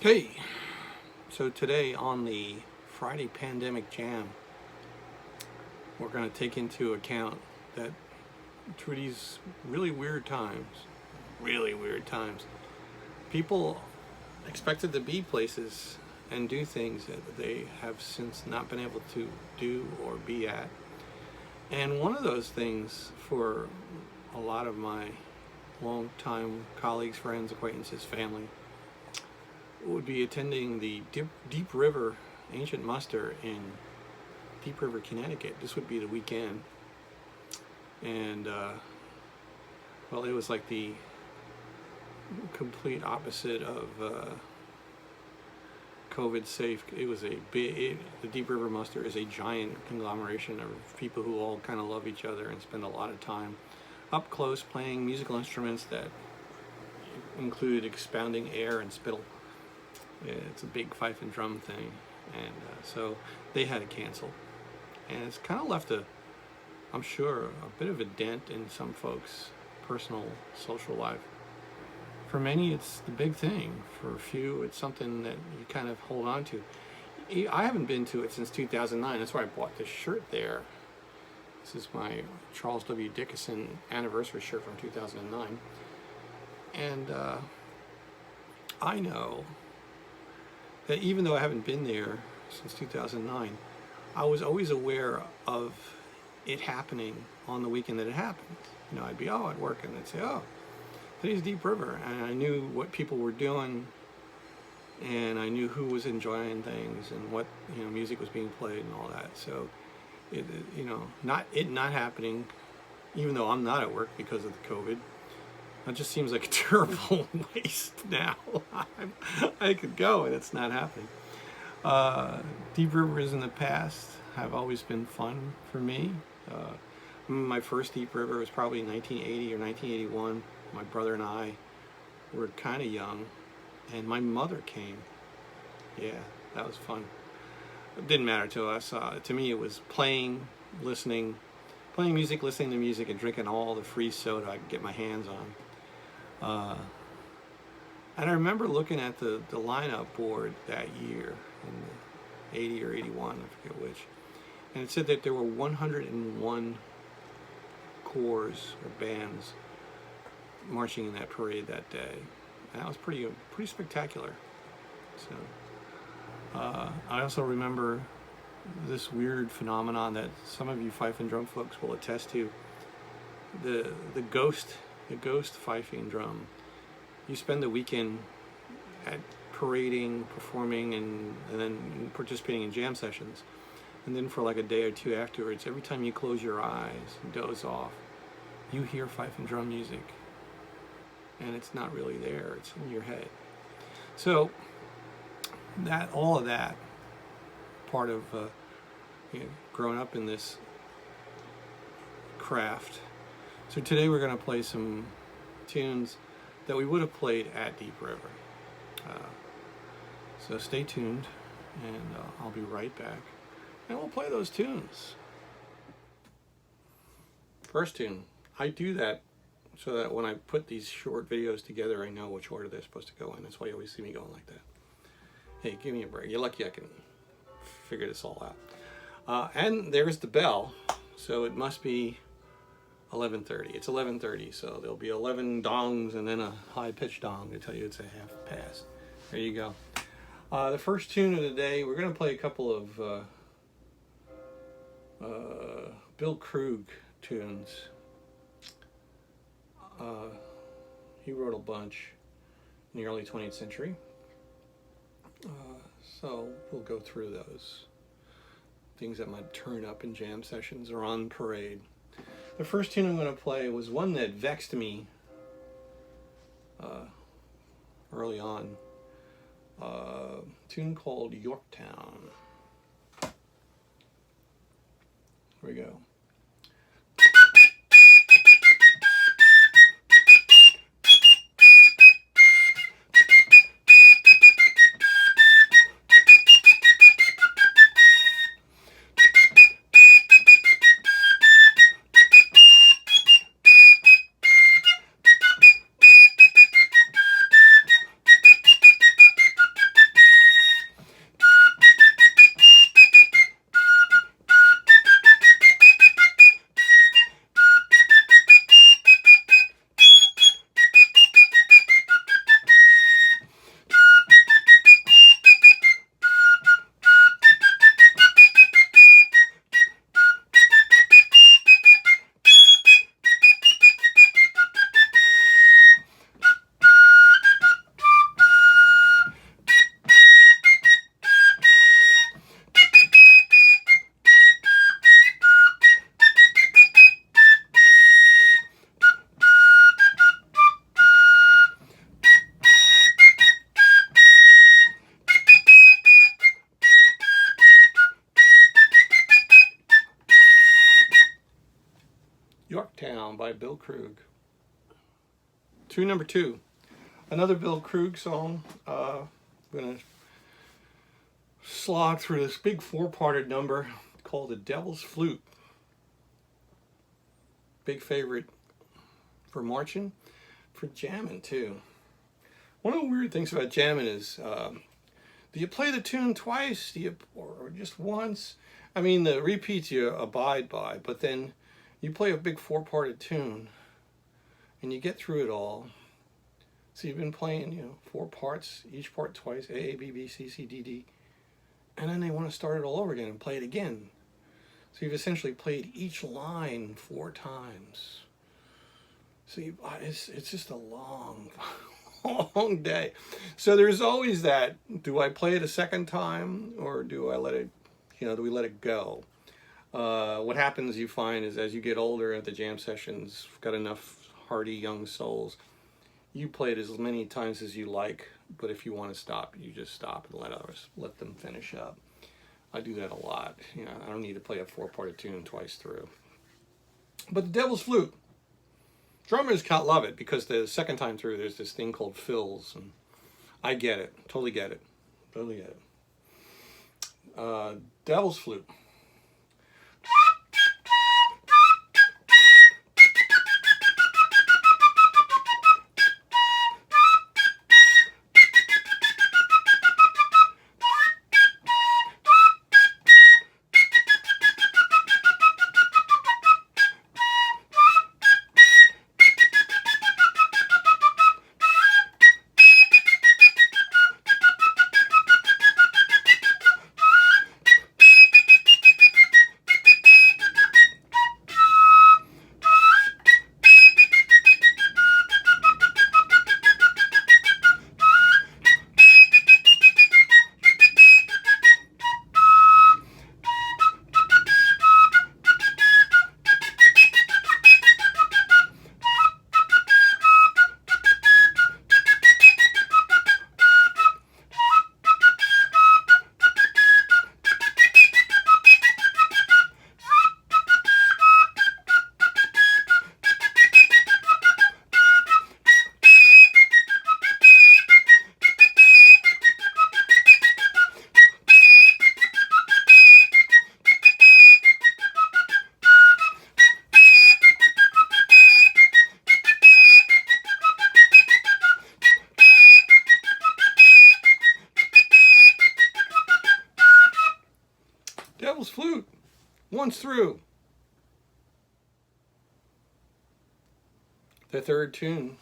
Hey, so today on the Friday Pandemic Jam, we're going to take into account that through these really weird times, people expected to be places and do things that they have since not been able to do or be at. And one of those things for a lot of my longtime colleagues, friends, acquaintances, family, would be attending the Deep River Ancient Muster in Deep River, Connecticut. This would be the weekend. And, well, it was like the complete opposite of COVID safe. It was the Deep River Muster is a giant conglomeration of people who all kind of love each other and spend a lot of time up close playing musical instruments that include expounding air and spittle. It's a big fife and drum thing, and so they had to cancel, and it's kind of left I'm sure, a bit of a dent in some folks' personal social life. For many, it's the big thing. For a few, it's something that you kind of hold on to. I haven't been to it since 2009. That's why I bought this shirt there. This is my Charles W. Dickinson anniversary shirt from 2009, and I know that even though I haven't been there since 2009, I was always aware of it happening on the weekend that it happened. You know, I'd be at work and I'd say, oh, today's Deep River, and I knew what people were doing, and I knew who was enjoying things and what music was being played and all that. So, not happening, even though I'm not at work because of the COVID. It just seems like a terrible waste now. I could go, and it's not happening. Deep Rivers in the past have always been fun for me. My first Deep River was probably 1980 or 1981. My brother and I were kind of young, and my mother came. Yeah, that was fun. It didn't matter to us. To me, it was playing music, listening to music, and drinking all the free soda I could get my hands on. And I remember looking at the lineup board that year, in 80 or 81, I forget which, and it said that there were 101 corps or bands marching in that parade that day. And that was pretty spectacular. So I also remember this weird phenomenon that some of you fife and drum folks will attest to: the ghost fifing drum. You spend the weekend at parading, performing, and then participating in jam sessions, and then for like a day or two afterwards, every time you close your eyes and doze off, you hear fife and drum music, and it's not really there, it's in your head. So all of that part of growing up in this craft. So today we're going to play some tunes that we would have played at Deep River. So stay tuned, and I'll be right back, and we'll play those tunes. First tune, I do that so that when I put these short videos together, I know which order they're supposed to go in. That's why you always see me going like that. Hey, give me a break. You're lucky I can figure this all out. And there's the bell, so it must be 11:30. It's 11:30, so there'll be 11 dongs and then a high-pitched dong to tell you it's a half past. There you go. The first tune of the day, we're going to play a couple of Bill Krug tunes. He wrote a bunch in the early 20th century. So we'll go through those things that might turn up in jam sessions or on parade. The first tune I'm going to play was one that vexed me early on. A tune called Yorktown. Here we go. Down by Bill Krug. Tune number 2. Another Bill Krug song. I'm going to slog through this big 4-parted number called The Devil's Flute. Big favorite for marching, for jamming too. One of the weird things about jamming is, do you play the tune twice? Or just once? I mean, the repeats you abide by, but then you play a big 4-parted tune and you get through it all. So you've been playing, 4 parts, each part twice, A, B, B, C, C, D, D. And then they want to start it all over again and play it again. So you've essentially played each line 4 times. So it's just a long, long day. So there's always that, do I play it a second time or do I let it, do we let it go? What happens, you find, is as you get older at the jam sessions, got enough hardy young souls, you play it as many times as you like, but if you want to stop, you just stop and let them finish up. I do that a lot. I don't need to play a 4-parted tune twice through. But the Devil's Flute, drummers can't love it because the second time through there's this thing called fills, and I get it, totally get it, totally get it. Devil's Flute. Devil's Flute, once through. The third tune,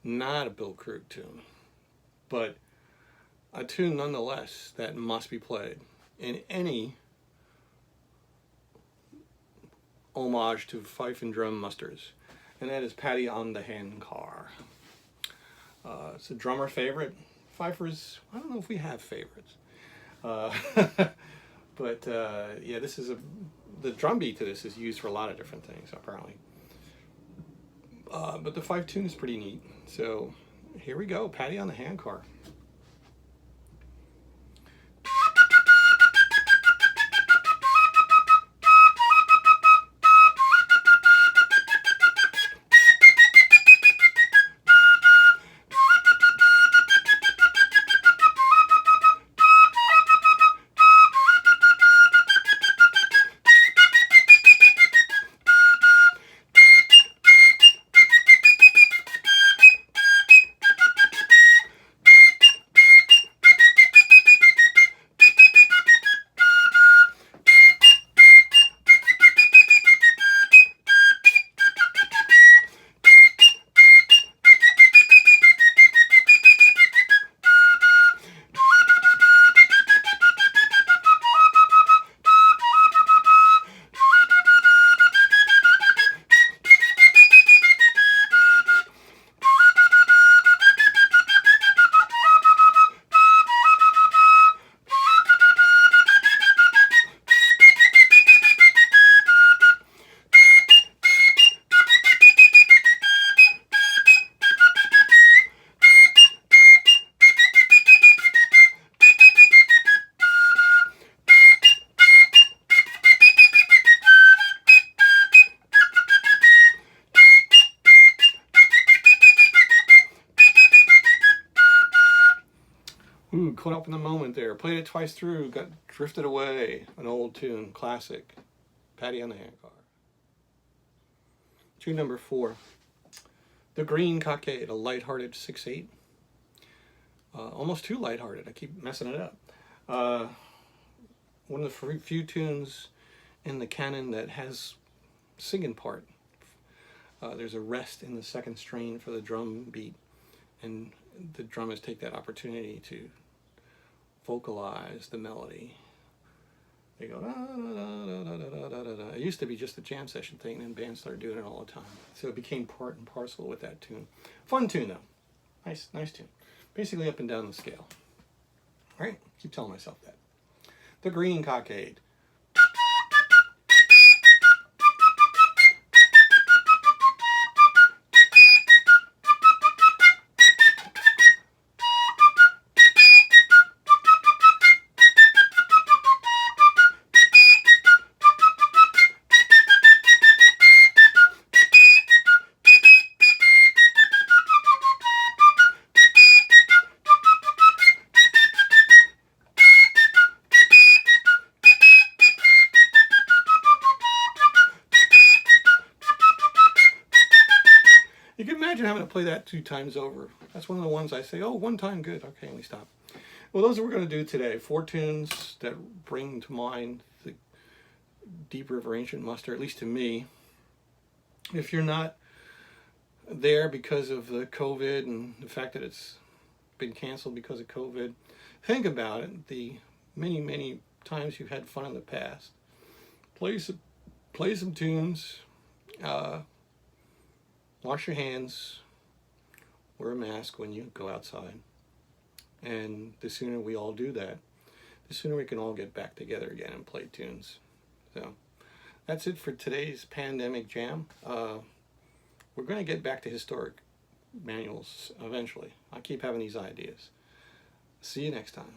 not a Bill Krug tune, but a tune nonetheless that must be played in any homage to fife and drum musters, and that is Patty on the Handcar. It's a drummer favorite. Fifers, I don't know if we have favorites. But yeah, this is the drum beat to this is used for a lot of different things, apparently. But the fife tune is pretty neat. So here we go, Patty on the Handcar. Ooh, caught up in the moment there. Played it twice through, got drifted away. An old tune, classic. Patty on the Handcar. Tune number 4. The Green Cockade, a lighthearted 6/8. Almost too lighthearted. I keep messing it up. One of the few tunes in the canon that has singing part. There's a rest in the second strain for the drum beat, and the drummers take that opportunity to vocalize the melody. They go, da, da, da, da, da, da, da, da. It used to be just a jam session thing, and bands started doing it all the time. So it became part and parcel with that tune. Fun tune, though. Nice tune. Basically up and down the scale. All right, keep telling myself that. The Green Cockade. You can imagine having to play that 2 times over. That's one of the ones I say, oh, 1 time, good. Okay, and we stop. Well, those are what we're going to do today. 4 tunes that bring to mind the Deep River Ancient Muster, at least to me. If you're not there because of the COVID and the fact that it's been canceled because of COVID, think about it. The many times you've had fun in the past. Play some tunes. Wash your hands, wear a mask when you go outside. And the sooner we all do that, the sooner we can all get back together again and play tunes. So that's it for today's pandemic jam. We're going to get back to historic manuals eventually. I keep having these ideas. See you next time.